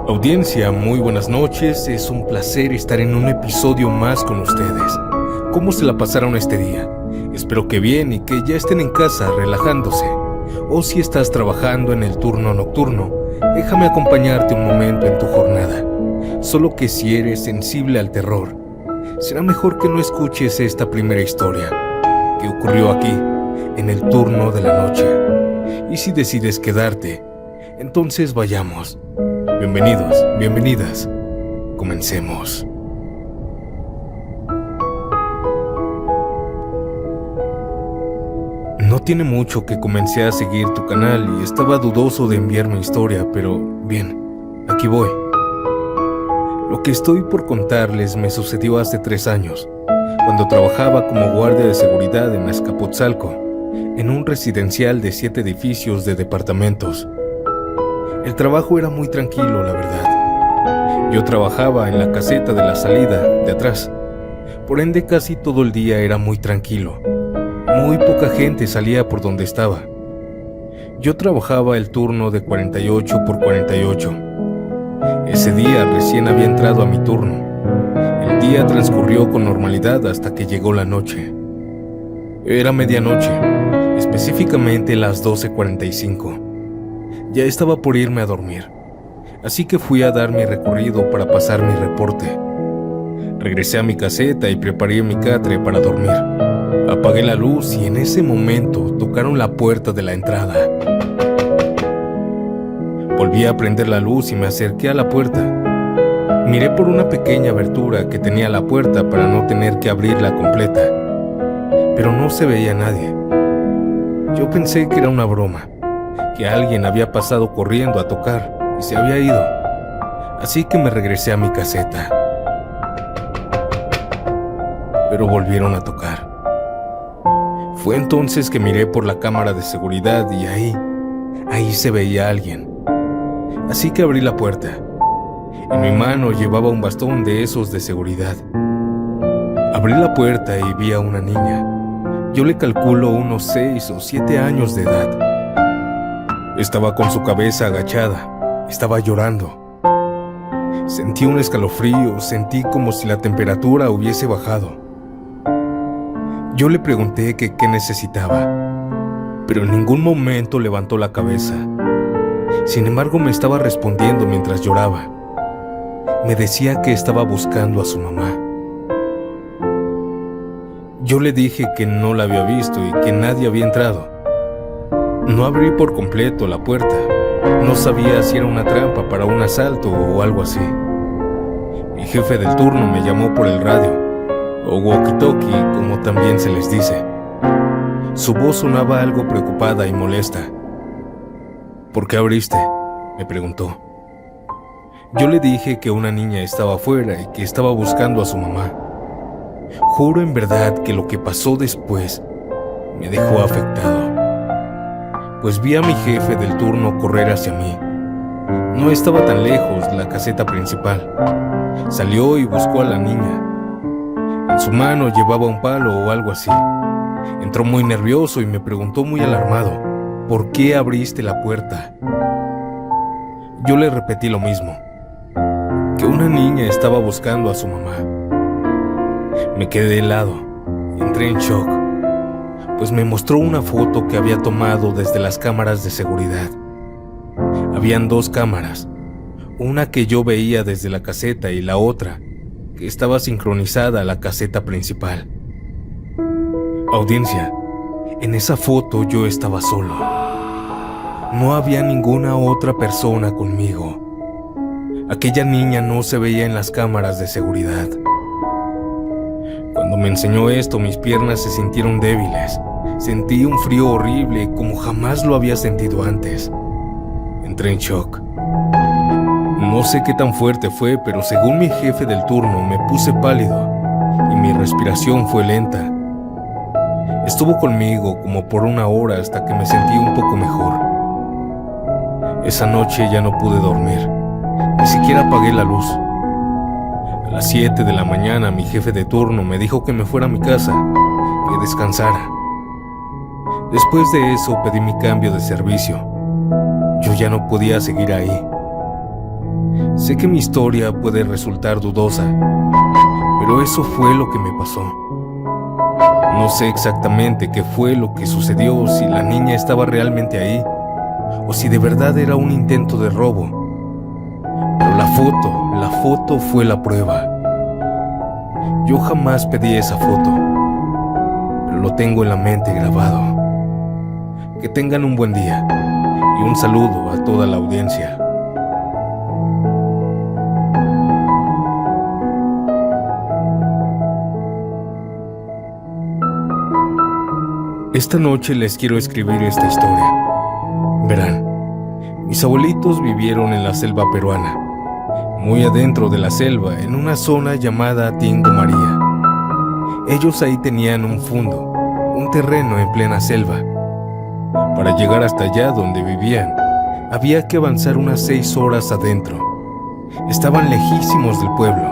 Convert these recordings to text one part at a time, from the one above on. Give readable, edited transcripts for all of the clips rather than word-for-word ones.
Audiencia, muy buenas noches, es un placer estar en un episodio más con ustedes. ¿Cómo se la pasaron este día? Espero que bien y que ya estén en casa relajándose. O si estás trabajando en el turno nocturno, déjame acompañarte un momento en tu jornada. Solo que si eres sensible al terror, será mejor que no escuches esta primera historia que ocurrió aquí, en el turno de la noche. Y si decides quedarte, entonces vayamos. Bienvenidos, bienvenidas. Comencemos. No tiene mucho que comencé a seguir tu canal y estaba dudoso de enviar mi historia, pero bien, aquí voy. Lo que estoy por contarles me sucedió hace 3 años, cuando trabajaba como guardia de seguridad en Azcapotzalco, en un residencial de 7 edificios de departamentos. El trabajo era muy tranquilo, la verdad. Yo trabajaba en la caseta de la salida, de atrás. Por ende, casi todo el día era muy tranquilo. Muy poca gente salía por donde estaba. Yo trabajaba el turno de 48 por 48. Ese día recién había entrado a mi turno. El día transcurrió con normalidad hasta que llegó la noche. Era medianoche, específicamente las 12:45. Ya estaba por irme a dormir, así que fui a dar mi recorrido para pasar mi reporte. Regresé a mi caseta y preparé mi catre para dormir. Apagué la luz y en ese momento tocaron la puerta de la entrada. Volví a prender la luz y me acerqué a la puerta. Miré por una pequeña abertura que tenía la puerta para no tener que abrirla completa, pero no se veía nadie. Yo pensé que era una broma, que alguien había pasado corriendo a tocar y se había ido, así que me regresé a mi caseta. Pero volvieron a tocar. Fue entonces que miré por la cámara de seguridad y ahí se veía a alguien. Así que abrí la puerta. En mi mano llevaba un bastón de esos de seguridad. Abrí la puerta y vi a una niña. Yo le calculo unos 6 o 7 años de edad. Estaba con su cabeza agachada, estaba llorando. Sentí un escalofrío, sentí como si la temperatura hubiese bajado. Yo le pregunté que qué necesitaba, pero en ningún momento levantó la cabeza. Sin embargo, me estaba respondiendo mientras lloraba. Me decía que estaba buscando a su mamá. Yo le dije que no la había visto y que nadie había entrado. No abrí por completo la puerta. No sabía si era una trampa para un asalto o algo así. Mi jefe del turno me llamó por el radio, o walkie-talkie, como también se les dice. Su voz sonaba algo preocupada y molesta. ¿Por qué abriste?, me preguntó. Yo le dije que una niña estaba afuera y que estaba buscando a su mamá. Juro en verdad que lo que pasó después me dejó afectado, pues vi a mi jefe del turno correr hacia mí. No estaba tan lejos la caseta principal. Salió y buscó a la niña. En su mano llevaba un palo o algo así. Entró muy nervioso y me preguntó muy alarmado: ¿por qué abriste la puerta? Yo le repetí lo mismo, que una niña estaba buscando a su mamá. Me quedé helado, entré en shock, pues me mostró una foto que había tomado desde las cámaras de seguridad. Habían 2 cámaras, una que yo veía desde la caseta y la otra que estaba sincronizada a la caseta principal. Audiencia, en esa foto yo estaba solo. No había ninguna otra persona conmigo. Aquella niña no se veía en las cámaras de seguridad. Cuando me enseñó esto, mis piernas se sintieron débiles. Sentí un frío horrible como jamás lo había sentido antes. Entré en shock. No sé qué tan fuerte fue, pero según mi jefe del turno me puse pálido y mi respiración fue lenta. Estuvo conmigo como por 1 hora hasta que me sentí un poco mejor. Esa noche ya no pude dormir, ni siquiera apagué la luz. A las 7 de la mañana mi jefe de turno me dijo que me fuera a mi casa, que descansara. Después de eso pedí mi cambio de servicio. Yo ya no podía seguir ahí. Sé que mi historia puede resultar dudosa, pero eso fue lo que me pasó. No sé exactamente qué fue lo que sucedió, si la niña estaba realmente ahí, o si de verdad era un intento de robo. Pero la foto fue la prueba. Yo jamás pedí esa foto, pero lo tengo en la mente grabado. Que tengan un buen día y un saludo a toda la audiencia. Esta noche les quiero escribir esta historia. Verán, mis abuelitos vivieron en la selva peruana, muy adentro de la selva, en una zona llamada Tingo María. Ellos ahí tenían un fundo, un terreno en plena selva. Para llegar hasta allá donde vivían, había que avanzar unas 6 horas adentro. Estaban lejísimos del pueblo.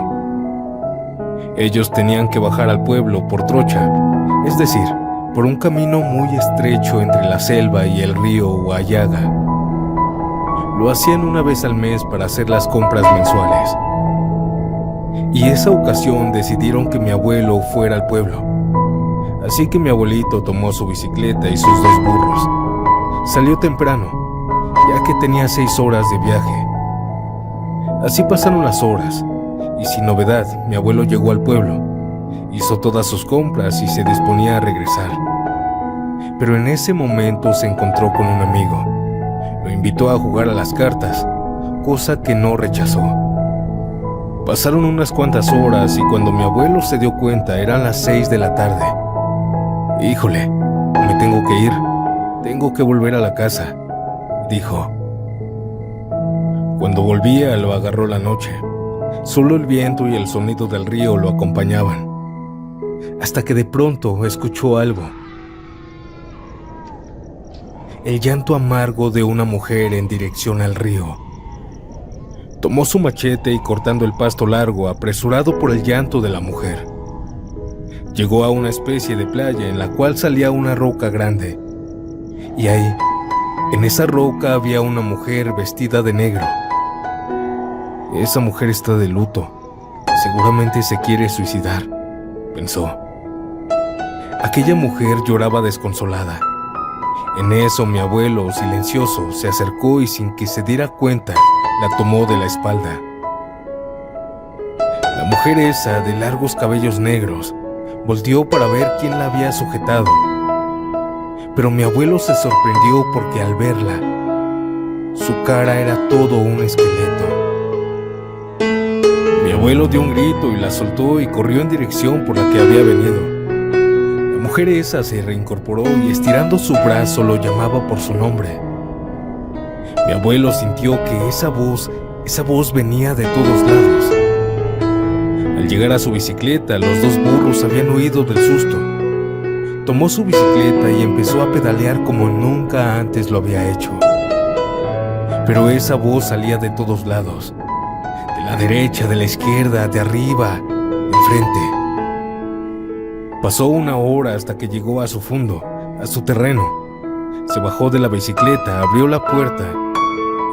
Ellos tenían que bajar al pueblo por trocha, es decir, por un camino muy estrecho entre la selva y el río Huallaga. Lo hacían una vez al mes para hacer las compras mensuales. Y esa ocasión decidieron que mi abuelo fuera al pueblo. Así que mi abuelito tomó su bicicleta y sus 2 burros. Salió temprano, ya que tenía 6 horas de viaje. Así pasaron las horas, y sin novedad, mi abuelo llegó al pueblo. Hizo todas sus compras y se disponía a regresar. Pero en ese momento se encontró con un amigo. Lo invitó a jugar a las cartas, cosa que no rechazó. Pasaron unas cuantas horas y cuando mi abuelo se dio cuenta eran las 6 de la tarde. «Híjole, me tengo que ir, tengo que volver a la casa», dijo. Cuando volvía lo agarró la noche. Solo el viento y el sonido del río lo acompañaban. Hasta que de pronto escuchó algo. El llanto amargo de una mujer en dirección al río. Tomó su machete y cortando el pasto largo, apresurado por el llanto de la mujer, llegó a una especie de playa en la cual salía una roca grande. Y ahí, en esa roca había una mujer vestida de negro. Esa mujer está de luto. Seguramente se quiere suicidar, pensó. Aquella mujer lloraba desconsolada. En eso mi abuelo, silencioso, se acercó y sin que se diera cuenta, la tomó de la espalda. La mujer esa, de largos cabellos negros, volteó para ver quién la había sujetado. Pero mi abuelo se sorprendió porque al verla, su cara era todo un esqueleto. Mi abuelo dio un grito y la soltó y corrió en dirección por la que había venido. La mujer esa se reincorporó y estirando su brazo lo llamaba por su nombre. Mi abuelo sintió que esa voz venía de todos lados. Al llegar a su bicicleta, los 2 burros habían huido del susto. Tomó su bicicleta y empezó a pedalear como nunca antes lo había hecho. Pero esa voz salía de todos lados. De la derecha, de la izquierda, de arriba, enfrente. Pasó 1 hora hasta que llegó a su fundo, a su terreno. Se bajó de la bicicleta, abrió la puerta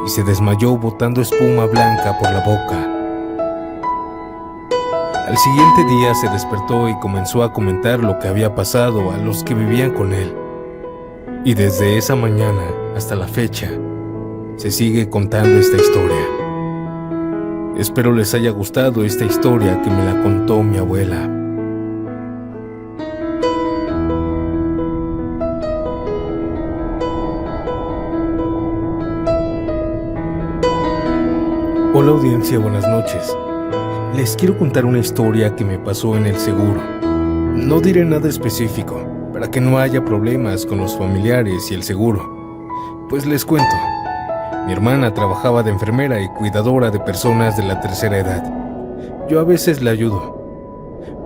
y se desmayó botando espuma blanca por la boca. Al siguiente día se despertó y comenzó a comentar lo que había pasado a los que vivían con él. Y desde esa mañana hasta la fecha, se sigue contando esta historia. Espero les haya gustado esta historia que me la contó mi abuela. Hola audiencia, buenas noches. Les quiero contar una historia que me pasó en el seguro. No diré nada específico, para que no haya problemas con los familiares y el seguro. Pues les cuento. Mi hermana trabajaba de enfermera y cuidadora de personas de la tercera edad. Yo a veces le ayudo.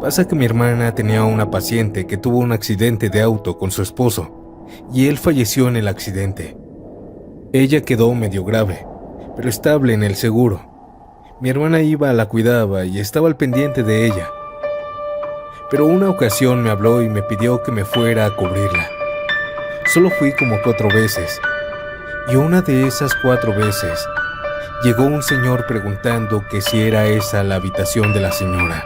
Pasa que mi hermana tenía una paciente que tuvo un accidente de auto con su esposo, y él falleció en el accidente. Ella quedó medio grave, pero estable en el seguro. Mi hermana iba, la cuidaba y estaba al pendiente de ella. Pero una ocasión me habló y me pidió que me fuera a cubrirla. Solo fui como 4 veces. Y una de esas 4 veces llegó un señor preguntando que si era esa la habitación de la señora.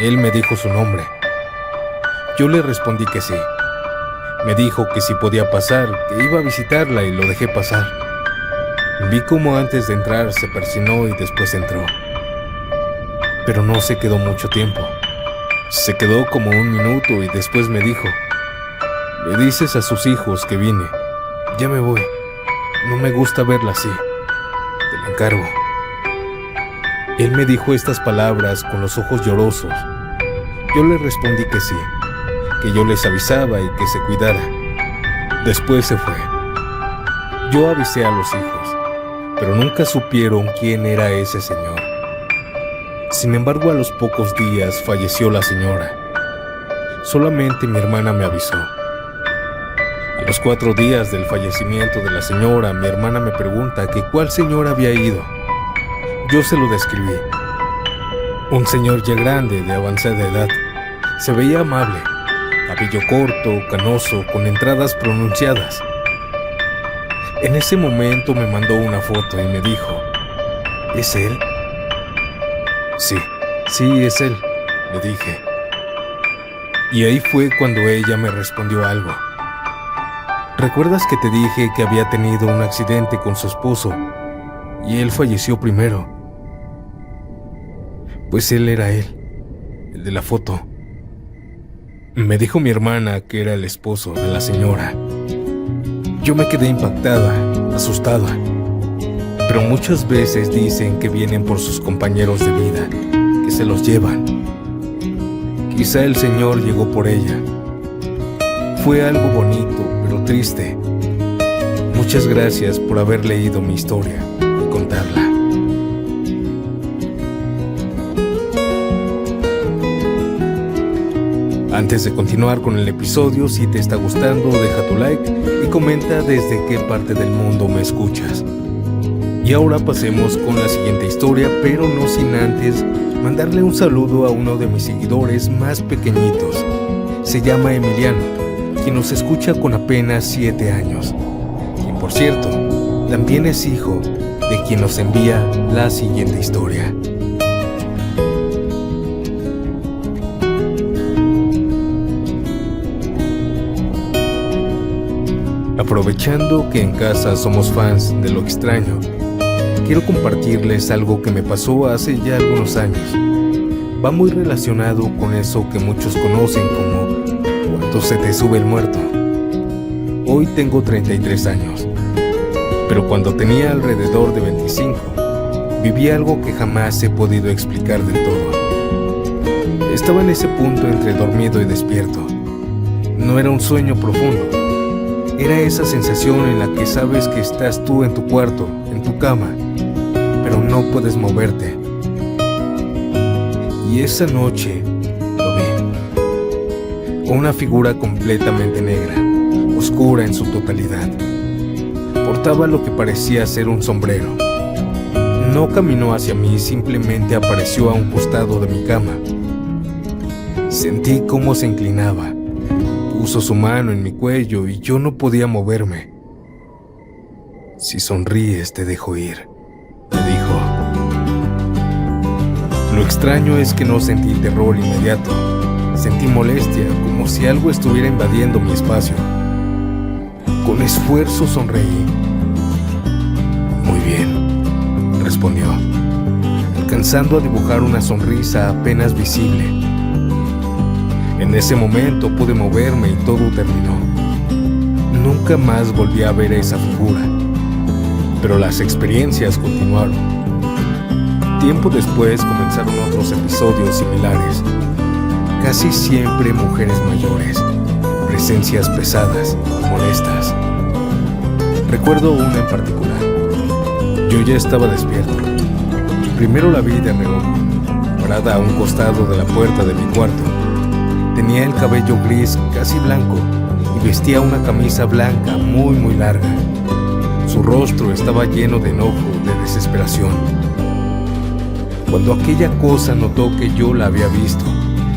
Él me dijo su nombre. Yo le respondí que sí. Me dijo que si podía pasar, que iba a visitarla y lo dejé pasar. Vi cómo antes de entrar se persinó y después entró. Pero no se quedó mucho tiempo. Se quedó como 1 minuto y después me dijo: «Le dices a sus hijos que vine. Ya me voy. No me gusta verla así. Te lo encargo». Él me dijo estas palabras con los ojos llorosos. Yo le respondí que sí, que yo les avisaba y que se cuidara. Después se fue. Yo avisé a los hijos, pero nunca supieron quién era ese señor. Sin embargo, a los pocos días falleció la señora. Solamente mi hermana me avisó. A los 4 días del fallecimiento de la señora, mi hermana me pregunta que cuál señor había ido. Yo se lo describí. Un señor ya grande, de avanzada edad. Se veía amable, cabello corto, canoso, con entradas pronunciadas. En ese momento me mandó una foto y me dijo: ¿es él? Sí, es él, le dije. Y ahí fue cuando ella me respondió algo. ¿Recuerdas que te dije que había tenido un accidente con su esposo y él falleció primero? Pues él era él, el de la foto. Me dijo mi hermana que era el esposo de la señora. Yo me quedé impactada, asustada. Pero muchas veces dicen que vienen por sus compañeros de vida, que se los llevan. Quizá el Señor llegó por ella. Fue algo bonito, pero triste. Muchas gracias por haber leído mi historia y contarla. Antes de continuar con el episodio, si te está gustando, deja tu like y comenta desde qué parte del mundo me escuchas. Y ahora pasemos con la siguiente historia, pero no sin antes mandarle un saludo a uno de mis seguidores más pequeñitos. Se llama Emiliano, quien nos escucha con apenas 7 años. Quien, por cierto, también es hijo de quien nos envía la siguiente historia. Aprovechando que en casa somos fans de lo extraño, quiero compartirles algo que me pasó hace ya algunos años. Va muy relacionado con eso que muchos conocen como cuando se te sube el muerto. Hoy tengo 33 años, pero cuando tenía alrededor de 25, viví algo que jamás he podido explicar del todo. Estaba en ese punto entre dormido y despierto. No era un sueño profundo. Era esa sensación en la que sabes que estás tú en tu cuarto, en tu cama, pero no puedes moverte. Y esa noche lo vi. Una figura completamente negra, oscura en su totalidad. Portaba lo que parecía ser un sombrero. No caminó hacia mí, simplemente apareció a un costado de mi cama. Sentí cómo se inclinaba. Puso su mano en mi cuello y yo no podía moverme. «Si sonríes, te dejo ir», me dijo. Lo extraño es que no sentí terror inmediato. Sentí molestia, como si algo estuviera invadiendo mi espacio. Con esfuerzo sonreí. «Muy bien», respondió, alcanzando a dibujar una sonrisa apenas visible. En ese momento pude moverme y todo terminó. Nunca más volví a ver esa figura, pero las experiencias continuaron. Tiempo después comenzaron otros episodios similares, casi siempre mujeres mayores, presencias pesadas, molestas. Recuerdo una en particular. Yo ya estaba despierto. Primero la vi de reojo, parada a un costado de la puerta de mi cuarto. Tenía el cabello gris casi blanco y vestía una camisa blanca muy larga. Su rostro estaba lleno de enojo, de desesperación. Cuando aquella cosa notó que yo la había visto,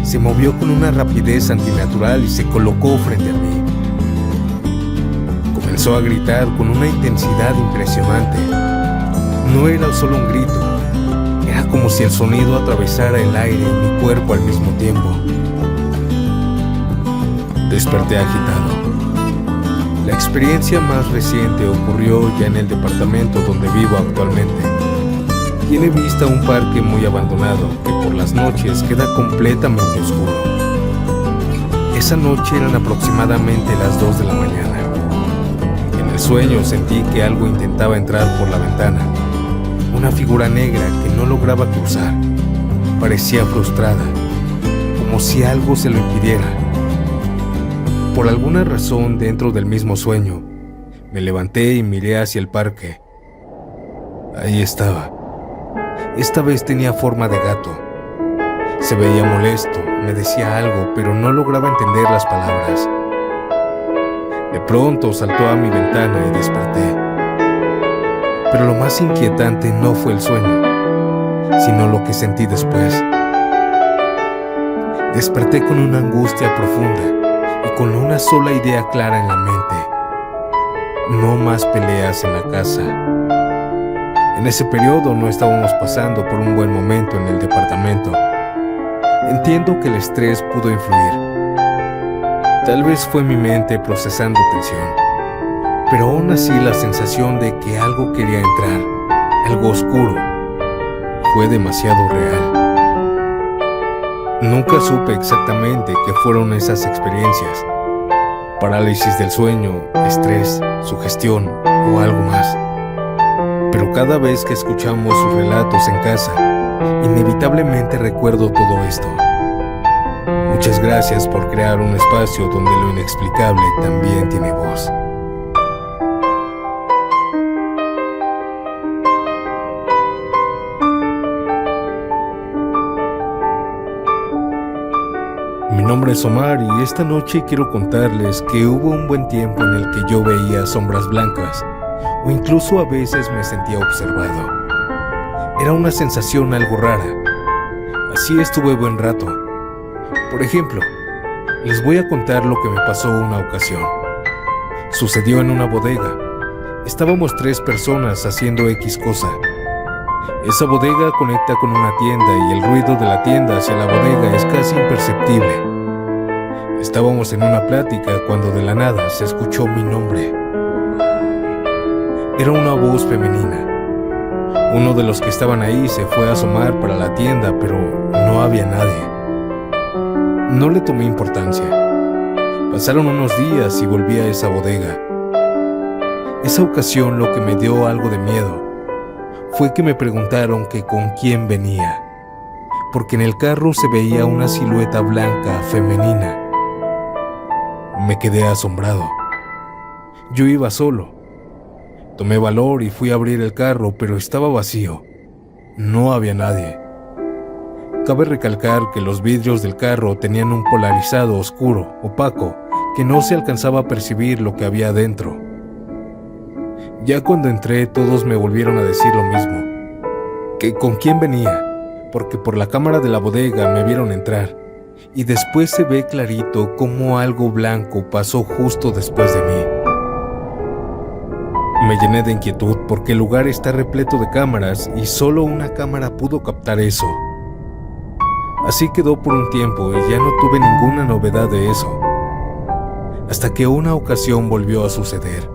se movió con una rapidez antinatural y se colocó frente a mí. Comenzó a gritar con una intensidad impresionante. no era solo un grito, era como si el sonido atravesara el aire y mi cuerpo al mismo tiempo. Desperté agitado. La experiencia más reciente ocurrió ya en el departamento donde vivo actualmente. Tiene vista a un parque muy abandonado que por las noches queda completamente oscuro. Esa noche eran aproximadamente las 2 de la mañana. En el sueño sentí que algo intentaba entrar por la ventana. Una figura negra que no lograba cruzar. Parecía frustrada, como si algo se lo impidiera. Por alguna razón, dentro del mismo sueño, me levanté y miré hacia el parque. Ahí estaba. Esta vez tenía forma de gato. Se veía molesto, me decía algo, pero no lograba entender las palabras. De pronto saltó a mi ventana y desperté. Pero lo más inquietante no fue el sueño, sino lo que sentí después. Desperté con una angustia profunda y con una sola idea clara en la mente: no más peleas en la casa. En ese periodo no estábamos pasando por un buen momento en el departamento. Entiendo que el estrés pudo influir. Tal vez fue mi mente procesando tensión, pero aún así la sensación de que algo quería entrar, algo oscuro, fue demasiado real. Nunca supe exactamente qué fueron esas experiencias: parálisis del sueño, estrés, sugestión o algo más. Pero cada vez que escuchamos sus relatos en casa, inevitablemente recuerdo todo esto. Muchas gracias por crear un espacio donde lo inexplicable también tiene voz. Mi nombre es Omar y esta noche quiero contarles que hubo un buen tiempo en el que yo veía sombras blancas o incluso a veces me sentía observado. Era una sensación algo rara. Así estuve buen rato. Por ejemplo, les voy a contar lo que me pasó una ocasión. Sucedió en una bodega. Estábamos 3 personas haciendo X cosa. Esa bodega conecta con una tienda y el ruido de la tienda hacia la bodega es casi imperceptible. Estábamos en una plática cuando de la nada se escuchó mi nombre. Era una voz femenina. Uno de los que estaban ahí se fue a asomar para la tienda, pero no había nadie. No le tomé importancia. Pasaron unos días y volví a esa bodega. Esa ocasión lo que me dio algo de miedo fue que me preguntaron que con quién venía, porque en el carro se veía una silueta blanca femenina. Me quedé asombrado. Yo iba solo. Tomé valor y fui a abrir el carro, pero estaba vacío. No había nadie. Cabe recalcar que los vidrios del carro tenían un polarizado oscuro, opaco, que no se alcanzaba a percibir lo que había adentro. Ya cuando entré, todos me volvieron a decir lo mismo, que con quién venía, porque por la cámara de la bodega me vieron entrar, y después se ve clarito cómo algo blanco pasó justo después de mí. Me llené de inquietud porque el lugar está repleto de cámaras y solo una cámara pudo captar eso. Así quedó por un tiempo y ya no tuve ninguna novedad de eso, hasta que una ocasión volvió a suceder.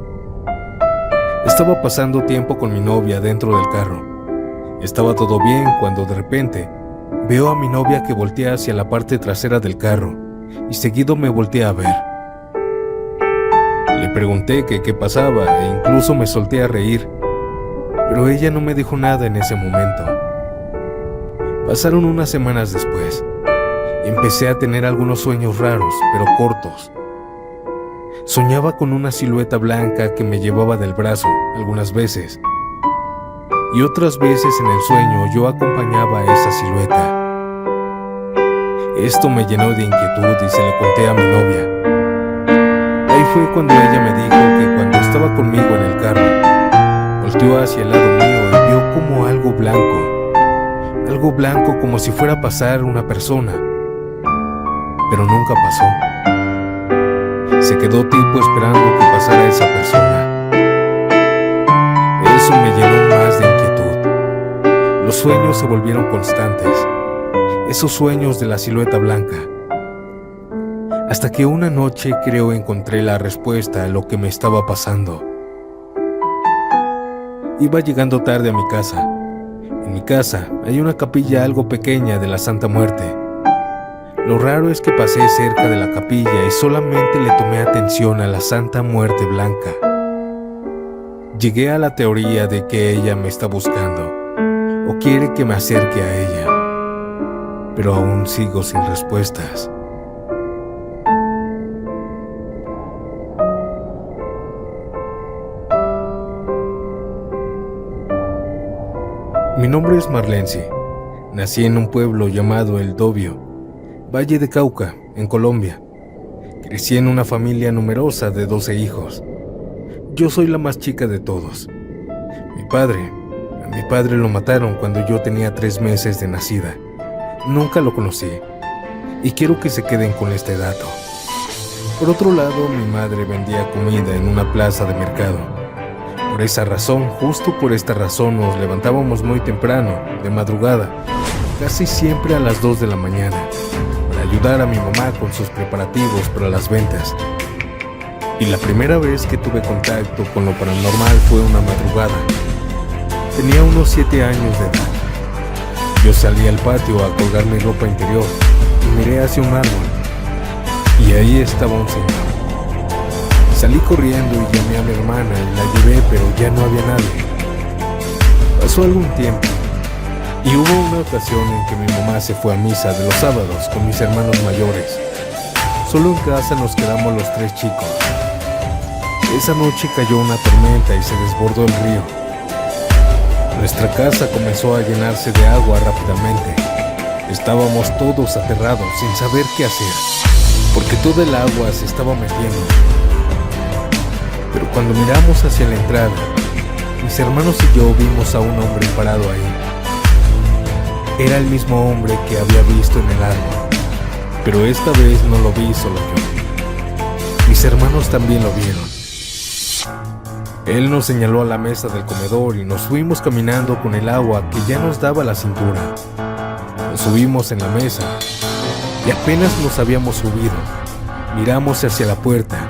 Estaba pasando tiempo con mi novia dentro del carro. Estaba todo bien cuando de repente veo a mi novia que voltea hacia la parte trasera del carro y seguido me volteé a ver. Le pregunté que qué pasaba e incluso me solté a reír, pero ella no me dijo nada en ese momento. Pasaron unas semanas después. Empecé a tener algunos sueños raros, pero cortos. Soñaba con una silueta blanca que me llevaba del brazo algunas veces, y otras veces en el sueño yo acompañaba a esa silueta. Esto me llenó de inquietud y se lo conté a mi novia. Ahí fue cuando ella me dijo que cuando estaba conmigo en el carro, volteó hacia el lado mío y vio como algo blanco como si fuera a pasar una persona, pero nunca pasó. Se quedó tipo esperando que pasara esa persona. Eso me llenó más de inquietud. Los sueños se volvieron constantes, esos sueños de la silueta blanca. Hasta que una noche creo encontré la respuesta a lo que me estaba pasando. Iba llegando tarde a mi casa. En mi casa hay una capilla algo pequeña de la Santa Muerte. Lo raro es que pasé cerca de la capilla y solamente le tomé atención a la Santa Muerte blanca. Llegué a la teoría de que ella me está buscando o quiere que me acerque a ella, pero aún sigo sin respuestas. Mi nombre es Marlensi. Nací en un pueblo llamado El Dobio, Valle de Cauca, en Colombia. Crecí en una familia numerosa de 12 hijos. Yo soy la más chica de todos. A mi padre lo mataron cuando yo tenía 3 meses de nacida. Nunca lo conocí y quiero que se queden con este dato. Por otro lado, mi madre vendía comida en una plaza de mercado. Justo por esta razón, nos levantábamos muy temprano, de madrugada, casi siempre a las 2 de la mañana, para ayudar a mi mamá con sus preparativos para las ventas. Y la primera vez que tuve contacto con lo paranormal fue una madrugada. Tenía unos 7 años de edad. Yo salí al patio a colgar mi ropa interior y miré hacia un árbol. Y ahí estaba un señor. Salí corriendo y llamé a mi hermana y la llevé, pero ya no había nadie. Pasó algún tiempo y hubo una ocasión en que mi mamá se fue a misa de los sábados con mis hermanos mayores. Solo en casa nos quedamos los 3 chicos. Esa noche cayó una tormenta y se desbordó el río. Nuestra casa comenzó a llenarse de agua rápidamente. Estábamos todos aterrados, sin saber qué hacer, porque toda el agua se estaba metiendo. Pero cuando miramos hacia la entrada, mis hermanos y yo vimos a un hombre parado ahí. Era el mismo hombre que había visto en el árbol, pero esta vez no lo vi solo yo. Mis hermanos también lo vieron. Él nos señaló a la mesa del comedor y nos fuimos caminando con el agua que ya nos daba la cintura. Nos subimos en la mesa y apenas nos habíamos subido, miramos hacia la puerta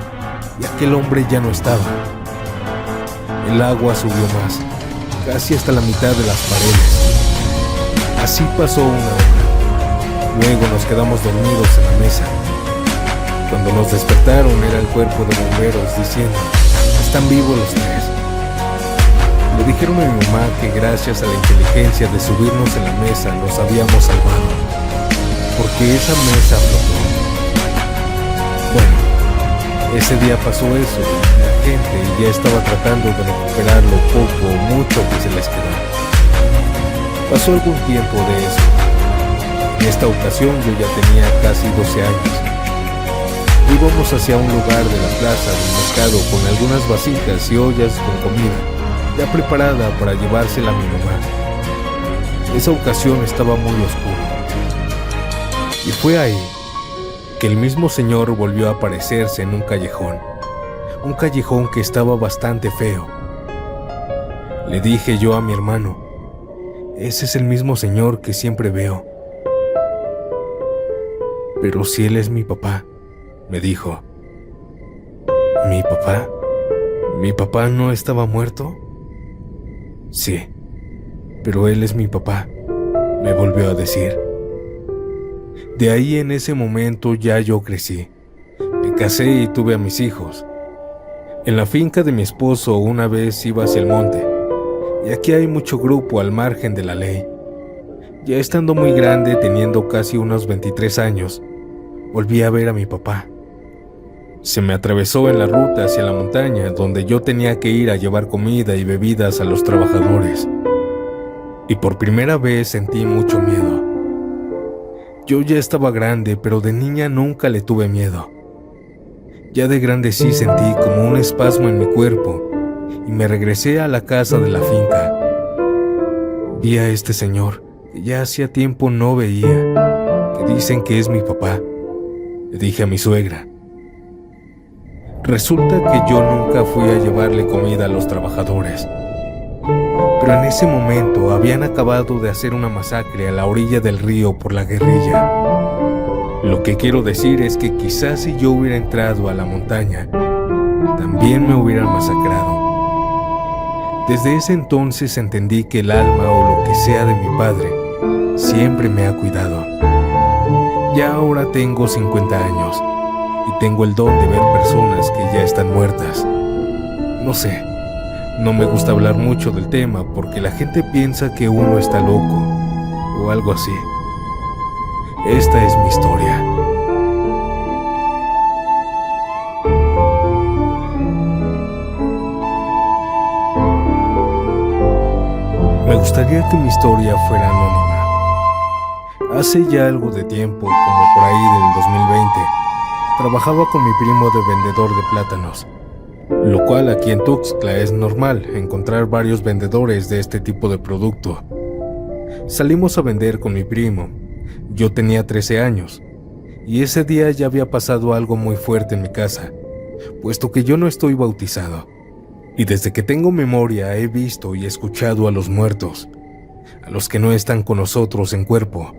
y aquel hombre ya no estaba. El agua subió más, casi hasta la mitad de las paredes. Así pasó una hora. Luego nos quedamos dormidos en la mesa. Cuando nos despertaron era el cuerpo de bomberos diciendo: "Están vivos los 3". Le dijeron a mi mamá que gracias a la inteligencia de subirnos en la mesa nos habíamos salvado, porque esa mesa flotó. Bueno, ese día pasó eso y la gente ya estaba tratando de recuperar lo poco o mucho que se les quedó. Pasó algún tiempo de eso. En esta ocasión yo ya tenía casi 12 años. Íbamos hacia un lugar de la plaza del mercado con algunas vasijas y ollas con comida, ya preparada para llevársela a mi mamá. Esa ocasión estaba muy oscuro. Y fue ahí que el mismo señor volvió a aparecerse en un callejón que estaba bastante feo. Le dije yo a mi hermano: "Ese es el mismo señor que siempre veo". "Pero si él es mi papá", me dijo. ¿Mi papá? ¿Mi papá no estaba muerto? Sí, pero él es mi papá, me volvió a decir. De ahí, en ese momento, ya yo crecí. Me casé y tuve a mis hijos. En la finca de mi esposo una vez iba hacia el monte, y aquí hay mucho grupo al margen de la ley. Ya estando muy grande, teniendo casi unos 23 años, volví a ver a mi papá. Se me atravesó en la ruta hacia la montaña, donde yo tenía que ir a llevar comida y bebidas a los trabajadores. Y por primera vez sentí mucho miedo. Yo ya estaba grande, pero de niña nunca le tuve miedo. Ya de grande sí sentí como un espasmo en mi cuerpo y me regresé a la casa de la finca. Vi a este señor que ya hacía tiempo no veía, que dicen que es mi papá. Le dije a mi suegra. Resulta que yo nunca fui a llevarle comida a los trabajadores, pero en ese momento habían acabado de hacer una masacre a la orilla del río por la guerrilla. Lo que quiero decir es que quizás si yo hubiera entrado a la montaña, también me hubieran masacrado. Desde ese entonces entendí que el alma o lo que sea de mi padre siempre me ha cuidado. Ya ahora tengo 50 años y tengo el don de ver personas que ya están muertas. No sé, no me gusta hablar mucho del tema porque la gente piensa que uno está loco o algo así. Esta es mi historia. Me gustaría que mi historia fuera anónima. Hace ya algo de tiempo, como por ahí del 2020, trabajaba con mi primo de vendedor de plátanos, lo cual aquí en Tuxtla es normal encontrar varios vendedores de este tipo de producto. Salimos a vender con mi primo. Yo tenía 13 años, y ese día ya había pasado algo muy fuerte en mi casa, puesto que yo no estoy bautizado, y desde que tengo memoria he visto y escuchado a los muertos, a los que no están con nosotros en cuerpo.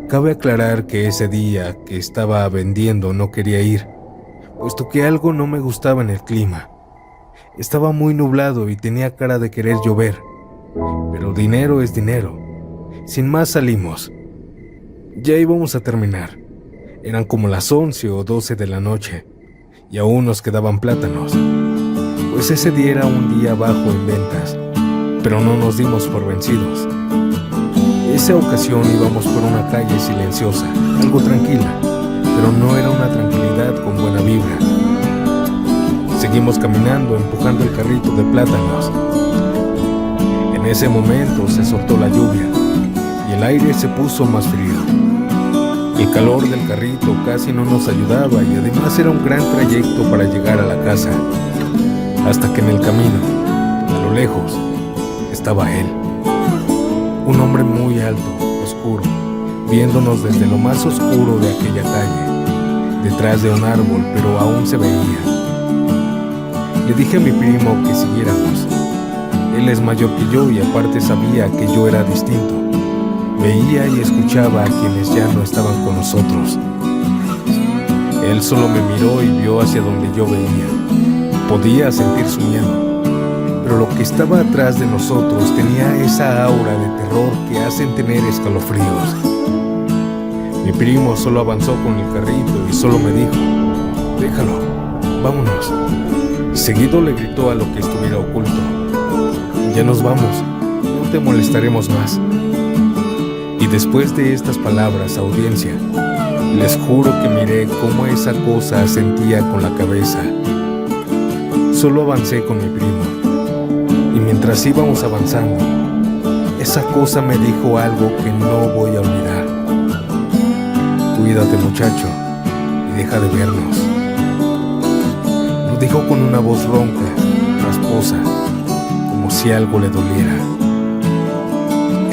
Cabe aclarar que ese día que estaba vendiendo no quería ir, puesto que algo no me gustaba en el clima. Estaba muy nublado y tenía cara de querer llover, pero dinero es dinero. Sin más salimos. Ya íbamos a terminar. Eran como las 11 o 12 de la noche y aún nos quedaban plátanos, pues ese día era un día bajo en ventas, pero no nos dimos por vencidos. Esa ocasión íbamos por una calle silenciosa, algo tranquila, pero no era una tranquilidad con buena vibra. Seguimos caminando, empujando el carrito de plátanos. En ese momento se soltó la lluvia y el aire se puso más frío. El calor del carrito casi no nos ayudaba y además era un gran trayecto para llegar a la casa, hasta que en el camino, a lo lejos, estaba él. Un hombre muy alto, oscuro, viéndonos desde lo más oscuro de aquella calle, detrás de un árbol, pero aún se veía. Le dije a mi primo que siguiéramos. Él es mayor que yo y aparte sabía que yo era distinto. Veía y escuchaba a quienes ya no estaban con nosotros. Él solo me miró y vio hacia donde yo veía. Podía sentir su miedo, pero lo que estaba atrás de nosotros tenía esa aura de terror que hacen tener escalofríos. Mi primo solo avanzó con el carrito y solo me dijo: déjalo, vámonos. Seguido le gritó a lo que estuviera oculto: ya nos vamos, no te molestaremos más. Y después de estas palabras, audiencia, les juro que miré cómo esa cosa asentía con la cabeza. Solo avancé con mi primo, y mientras íbamos avanzando, esa cosa me dijo algo que no voy a olvidar: cuídate, muchacho, y deja de vernos. Lo dijo con una voz ronca, rasposa, como si algo le doliera.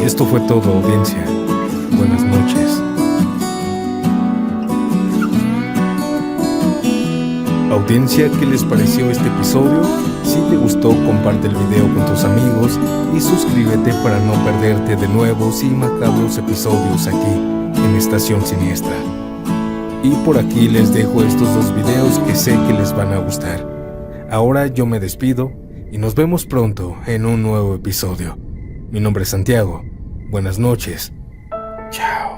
Esto fue todo, audiencia. Buenas noches. Audiencia, ¿qué les pareció este episodio? Si te gustó, comparte el video con tus amigos y suscríbete para no perderte de nuevos y macabros episodios aquí en Estación Siniestra. Y por aquí les dejo estos dos videos que sé que les van a gustar. Ahora yo me despido y nos vemos pronto en un nuevo episodio. Mi nombre es Santiago. Buenas noches. Chao.